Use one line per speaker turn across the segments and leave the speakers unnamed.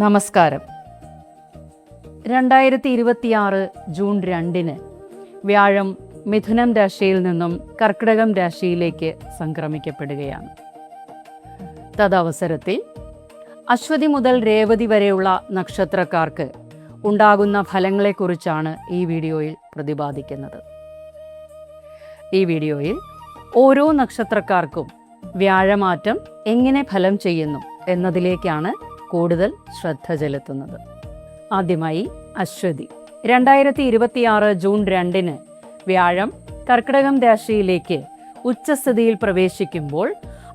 നമസ്കാരം. 2026 ജൂൺ 2 വ്യാഴം മിഥുനം രാശിയിൽ നിന്നും കർക്കിടകം രാശിയിലേക്ക് സംക്രമിക്കപ്പെടുകയാണ്. തദവസരത്തിൽ അശ്വതി മുതൽ രേവതി വരെയുള്ള നക്ഷത്രക്കാർക്ക് ഉണ്ടാകുന്ന ഫലങ്ങളെക്കുറിച്ചാണ് ഈ വീഡിയോയിൽ പ്രതിപാദിക്കുന്നത്. ഈ വീഡിയോയിൽ ഓരോ നക്ഷത്രക്കാർക്കും വ്യാഴമാറ്റം എങ്ങനെ ഫലം ചെയ്യുന്നു എന്നതിലേക്കാണ് കൂടുതൽ ശ്രദ്ധ ചെലുത്തുന്നത്. ആദ്യമായി അശ്വതി. 2026 ജൂൺ 2 വ്യാഴം കർക്കിടകം രാശിയിലേക്ക് ഉച്ചസ്ഥിതിയിൽ പ്രവേശിക്കുമ്പോൾ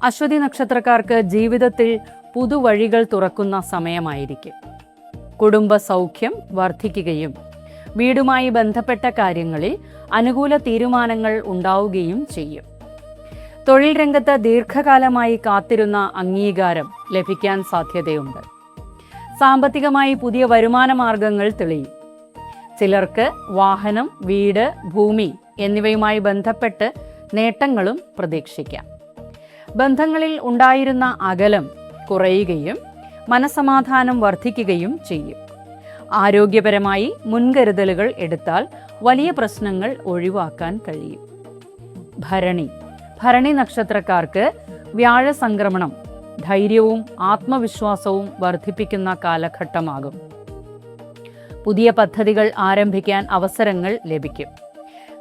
അശ്വതി നക്ഷത്രക്കാർക്ക് ജീവിതത്തിൽ പുതുവഴികൾ തുറക്കുന്ന സമയമായിരിക്കും. കുടുംബ സൗഖ്യം വർദ്ധിക്കുകയും വീടുമായി ബന്ധപ്പെട്ട കാര്യങ്ങളിൽ അനുകൂല തീരുമാനങ്ങൾ ഉണ്ടാവുകയും ചെയ്യും. തൊഴിൽ രംഗത്ത് ദീർഘകാലമായി കാത്തിരുന്ന അംഗീകാരം ലഭിക്കാൻ സാധ്യതയുണ്ട്. സാമ്പത്തികമായി പുതിയ വരുമാന മാർഗങ്ങൾ തെളിയും. ചിലർക്ക് വാഹനം, വീട്, ഭൂമി എന്നിവയുമായി ബന്ധപ്പെട്ട് നേട്ടങ്ങളും പ്രതീക്ഷിക്കാം. ബന്ധങ്ങളിൽ ഉണ്ടായിരുന്ന അകലം കുറയുകയും മനസമാധാനം വർദ്ധിക്കുകയും ചെയ്യും. ആരോഗ്യപരമായി മുൻകരുതലുകൾ എടുത്താൽ വലിയ പ്രശ്നങ്ങൾ ഒഴിവാക്കാൻ കഴിയും. ഭരണി നക്ഷത്രക്കാർക്ക് വ്യാഴ സംക്രമണം ധൈര്യവും ആത്മവിശ്വാസവും വർദ്ധിപ്പിക്കുന്ന കാലഘട്ടമാകും. പുതിയ പദ്ധതികൾ ആരംഭിക്കാൻ അവസരങ്ങൾ ലഭിക്കും.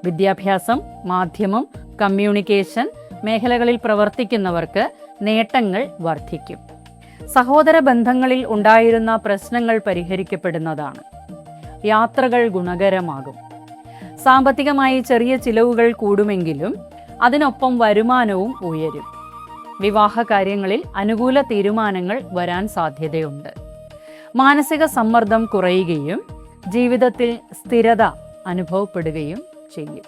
വിദ്യാഭ്യാസം, മാധ്യമം, കമ്മ്യൂണിക്കേഷൻ മേഖലകളിൽ പ്രവർത്തിക്കുന്നവർക്ക് നേട്ടങ്ങൾ വർദ്ധിക്കും. സഹോദര ബന്ധങ്ങളിൽ ഉണ്ടായിരുന്ന പ്രശ്നങ്ങൾ പരിഹരിക്കപ്പെടുന്നതാണ്. യാത്രകൾ ഗുണകരമാകും. സാമ്പത്തികമായി ചെറിയ ചിലവുകൾ കൂടുമെങ്കിലും അതിനൊപ്പം വരുമാനവും ഉയരും. വിവാഹ കാര്യങ്ങളിൽ അനുകൂല തീരുമാനങ്ങൾ വരാൻ സാധ്യതയുണ്ട്. മാനസിക സമ്മർദ്ദം കുറയുകയും ജീവിതത്തിൽ സ്ഥിരത അനുഭവപ്പെടുകയും ചെയ്യും.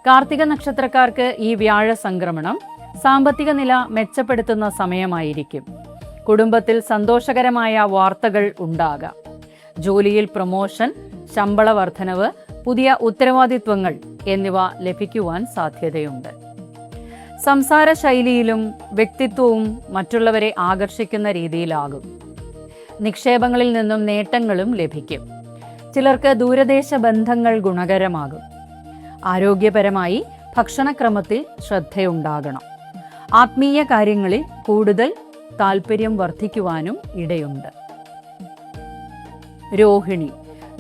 കാർത്തിക നക്ഷത്രക്കാർക്ക് ഈ വ്യാഴ സംക്രമണം സാമ്പത്തിക നില മെച്ചപ്പെടുത്തുന്ന സമയമായിരിക്കും. കുടുംബത്തിൽ സന്തോഷകരമായ വാർത്തകൾ ഉണ്ടാകാം. ജോലിയിൽ പ്രമോഷൻ, ശമ്പള വർധനവ്, പുതിയ ഉത്തരവാദിത്വങ്ങൾ എന്നിവ ലഭിക്കുവാൻ സാധ്യതയുണ്ട്. സംസാര ശൈലിയിലും വ്യക്തിത്വവും മറ്റുള്ളവരെ ആകർഷിക്കുന്ന രീതിയിലാകും. നിക്ഷേപങ്ങളിൽ നിന്നും നേട്ടങ്ങളും ലഭിക്കും. ചിലർക്ക് ദൂരദേശ ബന്ധങ്ങൾ ഗുണകരമാകും. ആരോഗ്യപരമായി ഭക്ഷണക്രമത്തിൽ ശ്രദ്ധയുണ്ടാകണം. ആത്മീയ കാര്യങ്ങളിൽ കൂടുതൽ താല്പര്യം വർദ്ധിക്കുവാനും ഇടയുണ്ട്.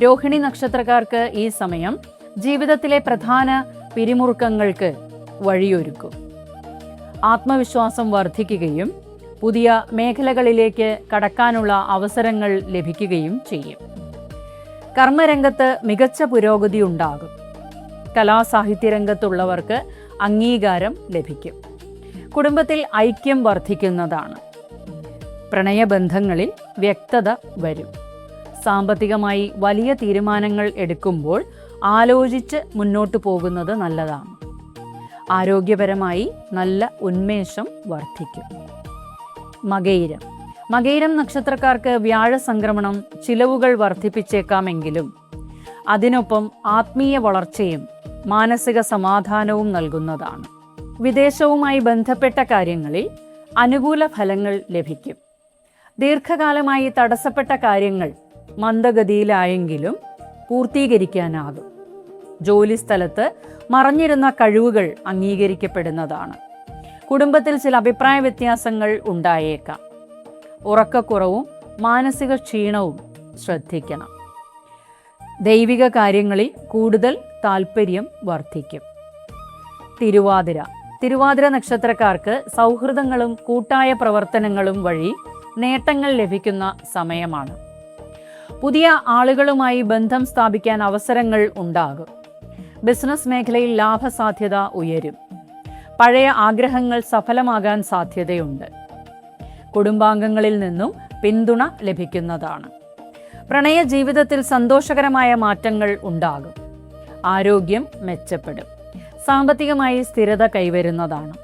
രോഹിണി നക്ഷത്രക്കാർക്ക് ഈ സമയം ജീവിതത്തിലെ പ്രധാന പിരിമുറുക്കങ്ങൾക്ക് വഴിയൊരുക്കും. ആത്മവിശ്വാസം വർദ്ധിക്കുകയും പുതിയ മേഖലകളിലേക്ക് കടക്കാനുള്ള അവസരങ്ങൾ ലഭിക്കുകയും ചെയ്യും. കർമ്മരംഗത്ത് മികച്ച പുരോഗതി ഉണ്ടാകും. കലാസാഹിത്യ രംഗത്തുള്ളവർക്ക് അംഗീകാരം ലഭിക്കും. കുടുംബത്തിൽ ഐക്യം വർദ്ധിക്കുന്നതാണ്. പ്രണയബന്ധങ്ങളിൽ വ്യക്തത വരും. സാമ്പത്തികമായി വലിയ തീരുമാനങ്ങൾ എടുക്കുമ്പോൾ ആലോചിച്ച് മുന്നോട്ട് പോകുന്നത് നല്ലതാണ്. ആരോഗ്യപരമായി നല്ല ഉന്മേഷം വർദ്ധിക്കും. മകയിരം നക്ഷത്രക്കാർക്ക് വ്യാഴ സംക്രമണം ചിലവുകൾ വർദ്ധിപ്പിച്ചേക്കാമെങ്കിലും അതിനൊപ്പം ആത്മീയ വളർച്ചയും മാനസിക സമാധാനവും നൽകുന്നതാണ്. വിദേശവുമായി ബന്ധപ്പെട്ട കാര്യങ്ങളിൽ അനുകൂല ഫലങ്ങൾ ലഭിക്കും. ദീർഘകാലമായി തടസ്സപ്പെട്ട കാര്യങ്ങൾ മന്ദഗതിയിലായെങ്കിലും പൂർത്തീകരിക്കാനാകും. ജോലിസ്ഥലത്ത് മറഞ്ഞിരുന്ന കഴിവുകൾ അംഗീകരിക്കപ്പെടുന്നതാണ്. കുടുംബത്തിൽ ചില അഭിപ്രായ വ്യത്യാസങ്ങൾ ഉണ്ടായേക്കാം. ഉറക്കക്കുറവും മാനസിക ക്ഷീണവും ശ്രദ്ധിക്കണം. ദൈവിക കാര്യങ്ങളിൽ കൂടുതൽ താല്പര്യം വർദ്ധിക്കും. തിരുവാതിര നക്ഷത്രക്കാർക്ക് സൗഹൃദങ്ങളും കൂട്ടായ പ്രവർത്തനങ്ങളും വഴി നേട്ടങ്ങൾ ലഭിക്കുന്ന സമയമാണ്. പുതിയ ആളുകളുമായി ബന്ധം സ്ഥാപിക്കാൻ അവസരങ്ങൾ ഉണ്ടാകും. ബിസിനസ് മേഖലയിൽ ലാഭസാധ്യത ഉയരും. പഴയ ആഗ്രഹങ്ങൾ സഫലമാകാൻ സാധ്യതയുണ്ട്. കുടുംബാംഗങ്ങളിൽ നിന്നും പിന്തുണ ലഭിക്കുന്നതാണ്. പ്രണയ ജീവിതത്തിൽ സന്തോഷകരമായ മാറ്റങ്ങൾ ഉണ്ടാകും. ആരോഗ്യം മെച്ചപ്പെടും. സാമ്പത്തികമായി സ്ഥിരത കൈവരുന്നതാണ്.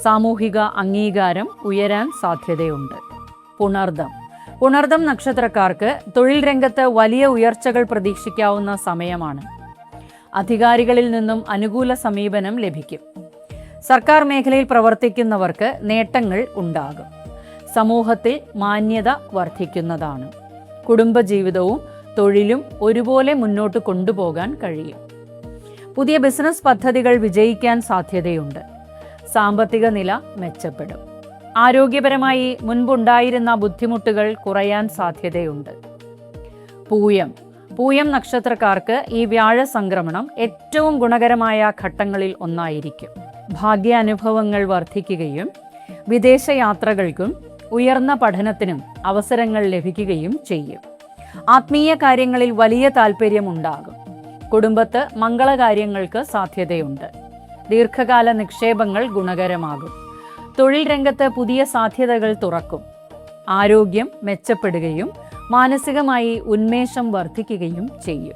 സാമൂഹിക അംഗീകാരം ഉയരാൻ സാധ്യതയുണ്ട്. പുണർദം നക്ഷത്രക്കാർക്ക് തൊഴിൽ രംഗത്ത് വലിയ ഉയർച്ചകൾ പ്രതീക്ഷിക്കാവുന്ന സമയമാണ്. അധികാരികളിൽ നിന്നും അനുകൂല സമീപനം ലഭിക്കും. സർക്കാർ മേഖലയിൽ പ്രവർത്തിക്കുന്നവർക്ക് നേട്ടങ്ങൾ ഉണ്ടാകും. സമൂഹത്തിൽ മാന്യത വർദ്ധിക്കുന്നതാണ്. കുടുംബജീവിതവും തൊഴിലും ഒരുപോലെ മുന്നോട്ട് കൊണ്ടുപോകാൻ കഴിയും. പുതിയ ബിസിനസ് പദ്ധതികൾ വിജയിക്കാൻ സാധ്യതയുണ്ട്. സാമ്പത്തിക നില മെച്ചപ്പെടും. ആരോഗ്യപരമായി മുൻപുണ്ടായിരുന്ന ബുദ്ധിമുട്ടുകൾ കുറയാൻ സാധ്യതയുണ്ട്. പൂയം നക്ഷത്രക്കാർക്ക് ഈ വ്യാഴ സംക്രമണം ഏറ്റവും ഗുണകരമായ ഘട്ടങ്ങളിൽ ഒന്നായിരിക്കും. ഭാഗ്യാനുഭവങ്ങൾ വർദ്ധിക്കുകയും വിദേശയാത്രകൾക്കും ഉയർന്ന പഠനത്തിനും അവസരങ്ങൾ ലഭിക്കുകയും ചെയ്യും. ആത്മീയ കാര്യങ്ങളിൽ വലിയ താല്പര്യമുണ്ടാകും. കുടുംബത്ത് മംഗളകാര്യങ്ങൾക്ക് സാധ്യതയുണ്ട്. ദീർഘകാല നിക്ഷേപങ്ങൾ ഗുണകരമാകും. തൊഴിൽ രംഗത്ത് പുതിയ സാധ്യതകൾ തുറക്കും. ആരോഗ്യം മെച്ചപ്പെടുകയും മാനസികമായി ഉന്മേഷം വർദ്ധിക്കുകയും ചെയ്യും.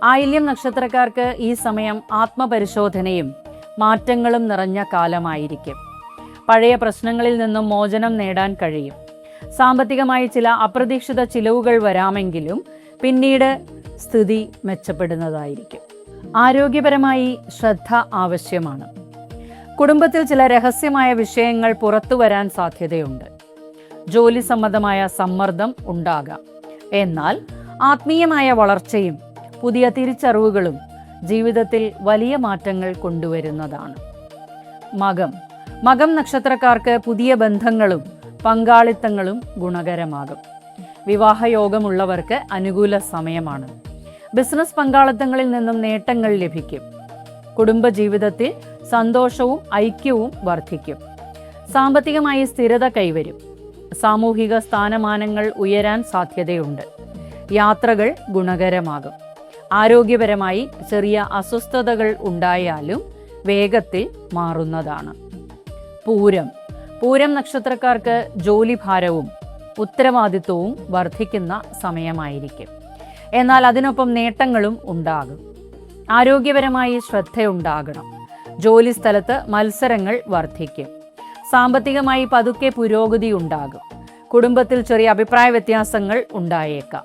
ആയില്യം നക്ഷത്രക്കാർക്ക് ഈ സമയം ആത്മപരിശോധനയും മാറ്റങ്ങളും നിറഞ്ഞ കാലമായിരിക്കും. പഴയ പ്രശ്നങ്ങളിൽ നിന്നും മോചനം നേടാൻ കഴിയും. സാമ്പത്തികമായി ചില അപ്രതീക്ഷിത ചിലവുകൾ വരാമെങ്കിലും പിന്നീട് സ്ഥിതി മെച്ചപ്പെടുന്നതായിരിക്കും. ആരോഗ്യപരമായി ശ്രദ്ധ ആവശ്യമാണ്. കുടുംബത്തിൽ ചില രഹസ്യമായ വിഷയങ്ങൾ പുറത്തു വരാൻ സാധ്യതയുണ്ട്. ജോലി സംബന്ധമായ സമ്മർദ്ദം ഉണ്ടാകാം. എന്നാൽ ആത്മീയമായ വളർച്ചയും പുതിയ തിരിച്ചറിവുകളും ജീവിതത്തിൽ വലിയ മാറ്റങ്ങൾ കൊണ്ടുവരുന്നതാണ്. മകം നക്ഷത്രക്കാർക്ക് പുതിയ ബന്ധങ്ങളും പങ്കാളിത്തങ്ങളും ഗുണകരമാകും. വിവാഹയോഗമുള്ളവർക്ക് അനുകൂല സമയമാണ്. ബിസിനസ് പങ്കാളിത്തങ്ങളിൽ നിന്നും നേട്ടങ്ങൾ ലഭിക്കും. കുടുംബജീവിതത്തിൽ സന്തോഷവും ഐക്യവും വർദ്ധിക്കും. സാമ്പത്തികമായി സ്ഥിരത കൈവരും. സാമൂഹിക സ്ഥാനമാനങ്ങൾ ഉയരാൻ സാധ്യതയുണ്ട്. യാത്രകൾ ഗുണകരമാകും. ആരോഗ്യപരമായി ചെറിയ അസ്വസ്ഥതകൾ ഉണ്ടായാലും വേഗത്തിൽ മാറുന്നതാണ്. പൂരം നക്ഷത്രക്കാർക്ക് ജോലിഭാരവും ഉത്തരവാദിത്വവും വർദ്ധിക്കുന്ന സമയമായിരിക്കും. എന്നാൽ അതിനൊപ്പം നേട്ടങ്ങളും ഉണ്ടാകും. ആരോഗ്യപരമായി ശ്രദ്ധയുണ്ടാകണം. ജോലി സ്ഥലത്ത് മത്സരങ്ങൾ വർദ്ധിക്കും. സാമ്പത്തികമായി പതുക്കെ പുരോഗതി ഉണ്ടാകും. കുടുംബത്തിൽ ചെറിയ അഭിപ്രായ വ്യത്യാസങ്ങൾ ഉണ്ടായേക്കാം.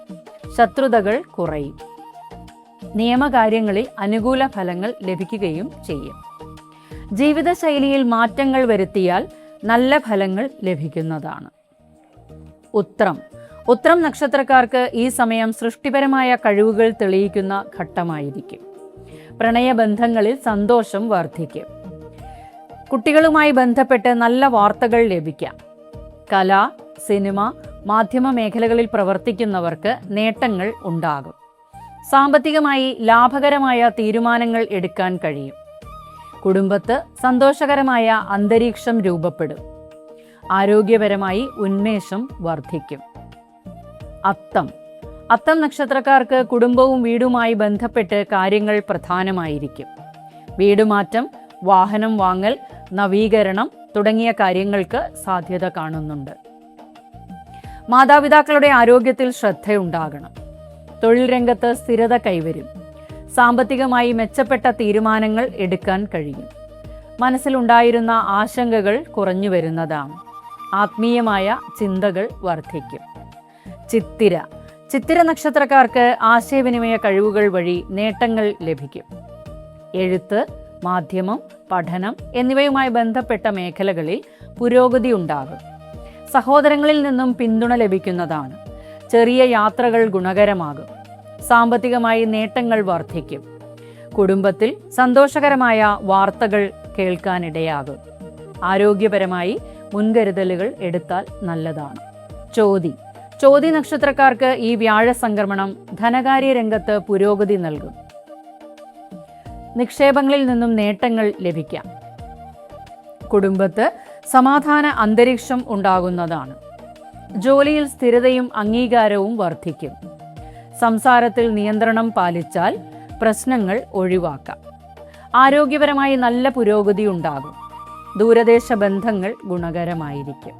ശത്രുതകൾ കുറയും. നിയമകാര്യങ്ങളിൽ അനുകൂല ഫലങ്ങൾ ലഭിക്കുകയും ചെയ്യും. ജീവിതശൈലിയിൽ മാറ്റങ്ങൾ വരുത്തിയാൽ നല്ല ഫലങ്ങൾ ലഭിക്കുന്നതാണ്. ഉത്രം നക്ഷത്രക്കാർക്ക് ഈ സമയം സൃഷ്ടിപരമായ കഴിവുകൾ തെളിയിക്കുന്ന ഘട്ടമായിരിക്കും. പ്രണയബന്ധങ്ങളിൽ സന്തോഷം വർദ്ധിക്കും. കുട്ടികളുമായി ബന്ധപ്പെട്ട് നല്ല വാർത്തകൾ ലഭിക്കാം. കല, സിനിമ, മാധ്യമ മേഖലകളിൽ പ്രവർത്തിക്കുന്നവർക്ക് നേട്ടങ്ങൾ ഉണ്ടാകും. സാമ്പത്തികമായി ലാഭകരമായ തീരുമാനങ്ങൾ എടുക്കാൻ കഴിയും. കുടുംബത്ത് സന്തോഷകരമായ അന്തരീക്ഷം രൂപപ്പെടും. ആരോഗ്യപരമായി ഉന്മേഷം വർദ്ധിക്കും. അത്തം നക്ഷത്രക്കാർക്ക് കുടുംബവും വീടുമായി ബന്ധപ്പെട്ട് കാര്യങ്ങൾ പ്രധാനമായിരിക്കും. വീടുമാറ്റം, വാഹനം വാങ്ങൽ, നവീകരണം തുടങ്ങിയ കാര്യങ്ങൾക്ക് സാധ്യത കാണുന്നുണ്ട്. മാതാപിതാക്കളുടെ ആരോഗ്യത്തിൽ ശ്രദ്ധയുണ്ടാകണം. തൊഴിൽ രംഗത്ത് സ്ഥിരത കൈവരും. സാമ്പത്തികമായി മെച്ചപ്പെട്ട തീരുമാനങ്ങൾ എടുക്കാൻ കഴിയും. മനസ്സിലുണ്ടായിരുന്ന ആശങ്കകൾ കുറഞ്ഞു വരുന്നതാണ്. ആത്മീയമായ ചിന്തകൾ വർദ്ധിക്കും. ചിത്തിര നക്ഷത്രക്കാർക്ക് ആശയവിനിമയ കഴിവുകൾ വഴി നേട്ടങ്ങൾ ലഭിക്കും. എഴുത്ത്, മാധ്യമം, പഠനം എന്നിവയുമായി ബന്ധപ്പെട്ട മേഖലകളിൽ പുരോഗതി ഉണ്ടാകും. സഹോദരങ്ങളിൽ നിന്നും പിന്തുണ ലഭിക്കുന്നതാണ്. ചെറിയ യാത്രകൾ ഗുണകരമാകും. സാമ്പത്തികമായി നേട്ടങ്ങൾ വർദ്ധിക്കും. കുടുംബത്തിൽ സന്തോഷകരമായ വാർത്തകൾ കേൾക്കാനിടയാകും. ആരോഗ്യപരമായി മുൻകരുതലുകൾ എടുത്താൽ നല്ലതാണ്. ചോതി നക്ഷത്രക്കാർക്ക് ഈ വ്യാഴ സംക്രമണം ധനകാര്യ രംഗത്ത് പുരോഗതി നൽകും. നിക്ഷേപങ്ങളിൽ നിന്നും നേട്ടങ്ങൾ ലഭിക്കാം. കുടുംബത്ത് സമാധാന അന്തരീക്ഷം ഉണ്ടാകുന്നതാണ്. ജോലിയിൽ സ്ഥിരതയും അംഗീകാരവും വർദ്ധിക്കും. സംസാരത്തിൽ നിയന്ത്രണം പാലിച്ചാൽ പ്രശ്നങ്ങൾ ഒഴിവാക്കാം. ആരോഗ്യപരമായി നല്ല പുരോഗതി ഉണ്ടാകും. ദൂരദേശ ബന്ധങ്ങൾ ഗുണകരമായിരിക്കും.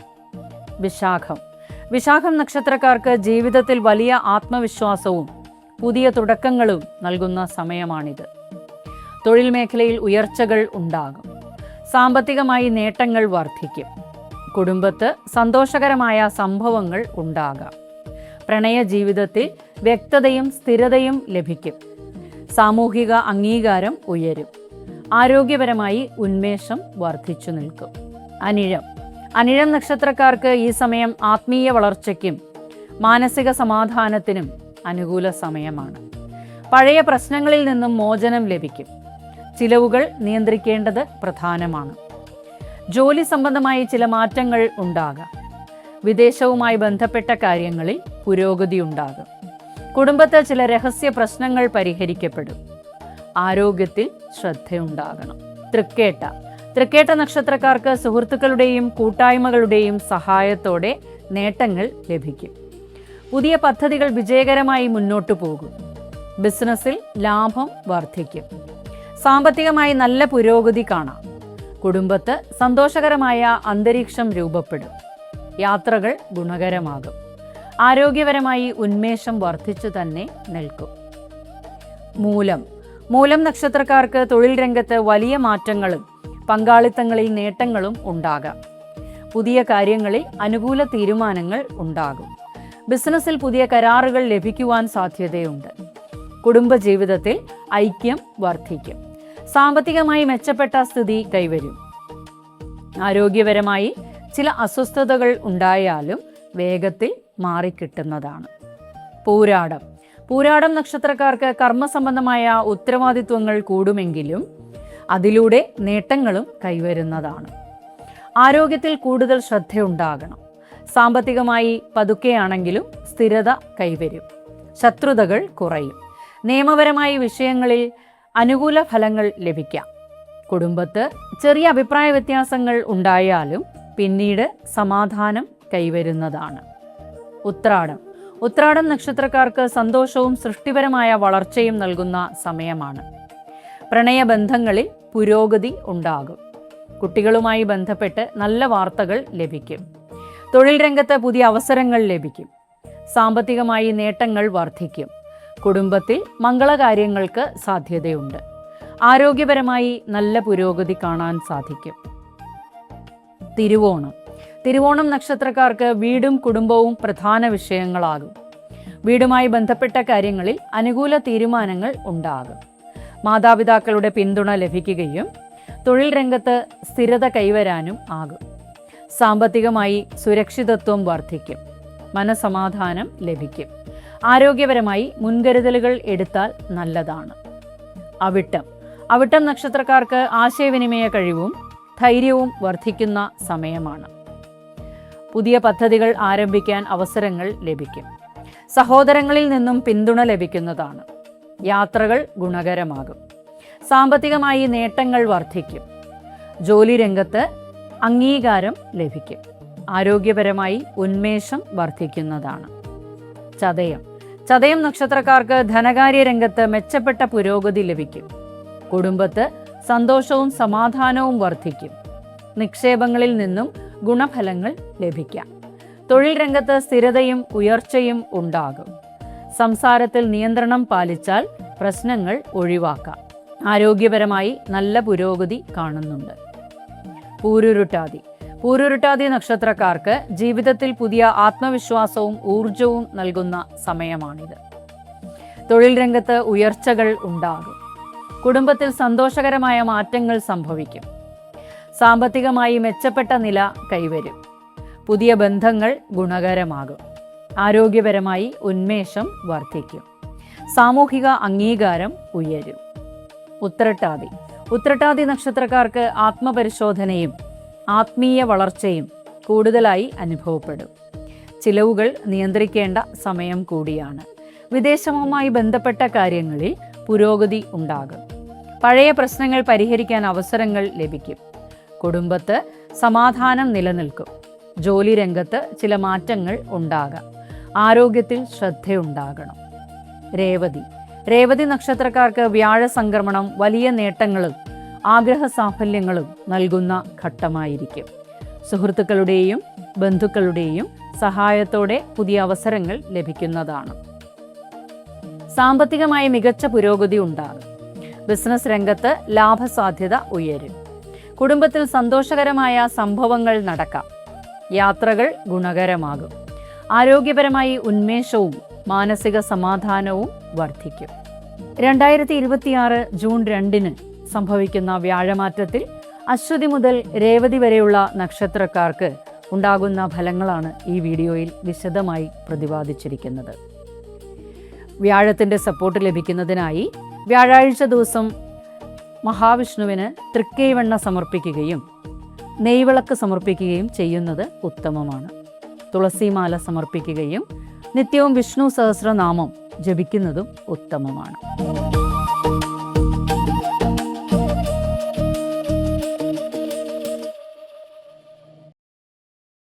വിശാഖം നക്ഷത്രക്കാർക്ക് ജീവിതത്തിൽ വലിയ ആത്മവിശ്വാസവും പുതിയ തുടക്കങ്ങളും നൽകുന്ന സമയമാണിത്. തൊഴിൽ മേഖലയിൽ ഉയർച്ചകൾ ഉണ്ടാകും. സാമ്പത്തികമായി നേട്ടങ്ങൾ വർദ്ധിക്കും. കുടുംബത്ത് സന്തോഷകരമായ സംഭവങ്ങൾ ഉണ്ടാകാം. പ്രണയ ജീവിതത്തിൽ വ്യക്തതയും സ്ഥിരതയും ലഭിക്കും. സാമൂഹിക അംഗീകാരം ഉയരും. ആരോഗ്യപരമായി ഉന്മേഷം വർദ്ധിച്ചു നിൽക്കും. അനിഴം നക്ഷത്രക്കാർക്ക് ഈ സമയം ആത്മീയ വളർച്ചയ്ക്കും മാനസിക സമാധാനത്തിനും അനുകൂല സമയമാണ്. പഴയ പ്രശ്നങ്ങളിൽ നിന്നും മോചനം ലഭിക്കും. ചിലവുകൾ നിയന്ത്രിക്കേണ്ടത് പ്രധാനമാണ്. ജോലി സംബന്ധമായി ചില മാറ്റങ്ങൾ ഉണ്ടാകാം. വിദേശവുമായി ബന്ധപ്പെട്ട കാര്യങ്ങളിൽ പുരോഗതി ഉണ്ടാകും. കുടുംബത്തിൽ ചില രഹസ്യ പ്രശ്നങ്ങൾ പരിഹരിക്കപ്പെടും. ആരോഗ്യത്തിൽ ശ്രദ്ധയുണ്ടാകണം. തൃക്കേട്ട നക്ഷത്രക്കാർക്ക് സുഹൃത്തുക്കളുടെയും കൂട്ടായ്മകളുടെയും സഹായത്തോടെ നേട്ടങ്ങൾ ലഭിക്കും. പുതിയ പദ്ധതികൾ വിജയകരമായി മുന്നോട്ടു പോകും. ബിസിനസ്സിൽ ലാഭം വർദ്ധിക്കും. സാമ്പത്തികമായി നല്ല പുരോഗതി കാണാം. കുടുംബത്ത് സന്തോഷകരമായ അന്തരീക്ഷം രൂപപ്പെടും. യാത്രകൾ ഗുണകരമാകും. ആരോഗ്യപരമായി ഉന്മേഷം വർദ്ധിച്ചു തന്നെ നിൽക്കും. മൂലം നക്ഷത്രക്കാർക്ക് തൊഴിൽ രംഗത്ത് വലിയ മാറ്റങ്ങളും പങ്കാളിത്തങ്ങളിൽ നേട്ടങ്ങളും ഉണ്ടാകാം. പുതിയ കാര്യങ്ങളിൽ അനുകൂല തീരുമാനങ്ങൾ ഉണ്ടാകും. ബിസിനസ്സിൽ പുതിയ കരാറുകൾ ലഭിക്കുവാൻ സാധ്യതയുണ്ട്. കുടുംബജീവിതത്തിൽ ഐക്യം വർദ്ധിക്കും. സാമ്പത്തികമായി മെച്ചപ്പെട്ട സ്ഥിതി കൈവരും. ആരോഗ്യപരമായി ചില അസ്വസ്ഥതകൾ ഉണ്ടായാലും വേഗത്തിൽ മാറിക്കിട്ടുന്നതാണ്. പൂരാടം നക്ഷത്രക്കാർക്ക് കർമ്മസംബന്ധമായ ഉത്തരവാദിത്വങ്ങൾ കൂടുമെങ്കിലും അതിലൂടെ നേട്ടങ്ങളും കൈവരുന്നതാണ്. ആരോഗ്യത്തിൽ കൂടുതൽ ശ്രദ്ധയുണ്ടാകണം. സാമ്പത്തികമായി പതുക്കെയാണെങ്കിലും സ്ഥിരത കൈവരും. ശത്രുതകൾ കുറയും. നിയമപരമായ വിഷയങ്ങളിൽ അനുകൂല ഫലങ്ങൾ ലഭിക്കാം. കുടുംബത്ത് ചെറിയ അഭിപ്രായ വ്യത്യാസങ്ങൾ ഉണ്ടായാലും പിന്നീട് സമാധാനം കൈവരുന്നതാണ്. ഉത്രാടം നക്ഷത്രക്കാർക്ക് സന്തോഷവും സൃഷ്ടിപരമായ വളർച്ചയും നൽകുന്ന സമയമാണ്. പ്രണയബന്ധങ്ങളിൽ പുരോഗതി ഉണ്ടാകും. കുട്ടികളുമായി ബന്ധപ്പെട്ട് നല്ല വാർത്തകൾ ലഭിക്കും. തൊഴിൽ രംഗത്ത് പുതിയ അവസരങ്ങൾ ലഭിക്കും. സാമ്പത്തികമായി നേട്ടങ്ങൾ വർദ്ധിക്കും. കുടുംബത്തിൽ മംഗളകാര്യങ്ങൾക്ക് സാധ്യതയുണ്ട്. ആരോഗ്യപരമായി നല്ല പുരോഗതി കാണാൻ സാധിക്കും. തിരുവോണം നക്ഷത്രക്കാർക്ക് വീടും കുടുംബവും പ്രധാന വിഷയങ്ങളാകും. വീടുമായി ബന്ധപ്പെട്ട കാര്യങ്ങളിൽ അനുകൂല തീരുമാനങ്ങൾ ഉണ്ടാകും. മാതാപിതാക്കളുടെ പിന്തുണ ലഭിക്കുകയും തൊഴിൽ രംഗത്ത് സ്ഥിരത കൈവരാനും ആകും. സാമ്പത്തികമായി സുരക്ഷിതത്വം വർദ്ധിക്കും. മനസമാധാനം ലഭിക്കും. ആരോഗ്യപരമായി മുൻകരുതലുകൾ എടുത്താൽ നല്ലതാണ്. അവിട്ടം നക്ഷത്രക്കാർക്ക് ആശയവിനിമയ കഴിവും ധൈര്യവും വർദ്ധിക്കുന്ന സമയമാണ്. പുതിയ പദ്ധതികൾ ആരംഭിക്കാൻ അവസരങ്ങൾ ലഭിക്കും. സഹോദരങ്ങളിൽ നിന്നും പിന്തുണ ലഭിക്കുന്നതാണ്. യാത്രകൾ ഗുണകരമാകും. സാമ്പത്തികമായി നേട്ടങ്ങൾ വർദ്ധിക്കും. ജോലി രംഗത്ത് അംഗീകാരം ലഭിക്കും. ആരോഗ്യപരമായി ഉന്മേഷം വർദ്ധിക്കുന്നതാണ്. ചതയം നക്ഷത്രക്കാർക്ക് ധനകാര്യ രംഗത്ത് മെച്ചപ്പെട്ട പുരോഗതി ലഭിക്കും. കുടുംബത്ത് സന്തോഷവും സമാധാനവും വർദ്ധിക്കും. നിക്ഷേപങ്ങളിൽ നിന്നും ഗുണഫലങ്ങൾ ലഭിക്കാം. തൊഴിൽ രംഗത്ത് സ്ഥിരതയും ഉയർച്ചയും ഉണ്ടാകും. സംസാരത്തിൽ നിയന്ത്രണം പാലിച്ചാൽ പ്രശ്നങ്ങൾ ഒഴിവാക്കാം. ആരോഗ്യപരമായി നല്ല പുരോഗതി കാണുന്നുണ്ട്. പൂരുരുട്ടാതി നക്ഷത്രക്കാർക്ക് ജീവിതത്തിൽ പുതിയ ആത്മവിശ്വാസവും ഊർജവും നൽകുന്ന സമയമാണിത്. തൊഴിൽ രംഗത്ത് ഉയർച്ചകൾ ഉണ്ടാകും. കുടുംബത്തിൽ സന്തോഷകരമായ മാറ്റങ്ങൾ സംഭവിക്കും. സാമ്പത്തികമായി മെച്ചപ്പെട്ട നില കൈവരും. പുതിയ ബന്ധങ്ങൾ ഗുണകരമാകും. ആരോഗ്യപരമായി ഉന്മേഷം വർദ്ധിക്കും. സാമൂഹിക അംഗീകാരം ഉയരും. ഉത്രട്ടാതി നക്ഷത്രക്കാർക്ക് ആത്മപരിശോധനയും ആത്മീയ വളർച്ചയും കൂടുതലായി അനുഭവപ്പെടും. ചിലവുകൾ നിയന്ത്രിക്കേണ്ട സമയം കൂടിയാണ്. വിദേശവുമായി ബന്ധപ്പെട്ട കാര്യങ്ങളിൽ പുരോഗതി ഉണ്ടാകും. പഴയ പ്രശ്നങ്ങൾ പരിഹരിക്കാൻ അവസരങ്ങൾ ലഭിക്കും. കുടുംബത്ത് സമാധാനം നിലനിൽക്കും. ജോലി രംഗത്ത് ചില മാറ്റങ്ങൾ ഉണ്ടാകാം. ആരോഗ്യത്തിൽ ശ്രദ്ധയുണ്ടാകണം. രേവതി നക്ഷത്രക്കാർക്ക് വ്യാഴ സംക്രമണം വലിയ നേട്ടങ്ങളും ആഗ്രഹ സാഫല്യങ്ങളും നൽകുന്ന ഘട്ടമായിരിക്കും. സുഹൃത്തുക്കളുടെയും ബന്ധുക്കളുടെയും സഹായത്തോടെ പുതിയ അവസരങ്ങൾ ലഭിക്കുന്നതാണ്. സാമ്പത്തികമായി മികച്ച പുരോഗതി ഉണ്ടാകും. ബിസിനസ് രംഗത്ത് ലാഭസാധ്യത ഉയരും. കുടുംബത്തിൽ സന്തോഷകരമായ സംഭവങ്ങൾ നടക്കാം. യാത്രകൾ ഗുണകരമാകും. ആരോഗ്യപരമായി ഉന്മേഷവും മാനസിക സമാധാനവും വർദ്ധിക്കും. 2026 ജൂൺ 2 സംഭവിക്കുന്ന വ്യാഴമാറ്റത്തിൽ അശ്വതി മുതൽ രേവതി വരെയുള്ള നക്ഷത്രക്കാർക്ക് ഉണ്ടാകുന്ന ഫലങ്ങളാണ് ഈ വീഡിയോയിൽ വിശദമായി പ്രതിപാദിച്ചിരിക്കുന്നത്. വ്യാഴത്തിൻ്റെ സപ്പോർട്ട് ലഭിക്കുന്നതിനായി വ്യാഴാഴ്ച ദിവസം മഹാവിഷ്ണുവിന് തൃക്കൈവെണ്ണ സമർപ്പിക്കുകയും നെയ്വിളക്ക് സമർപ്പിക്കുകയും ചെയ്യുന്നത് ഉത്തമമാണ്. തുളസിമാല സമർപ്പിക്കുകയും നിത്യവും വിഷ്ണു സഹസ്രനാമം ജപിക്കുന്നതും ഉത്തമമാണ്.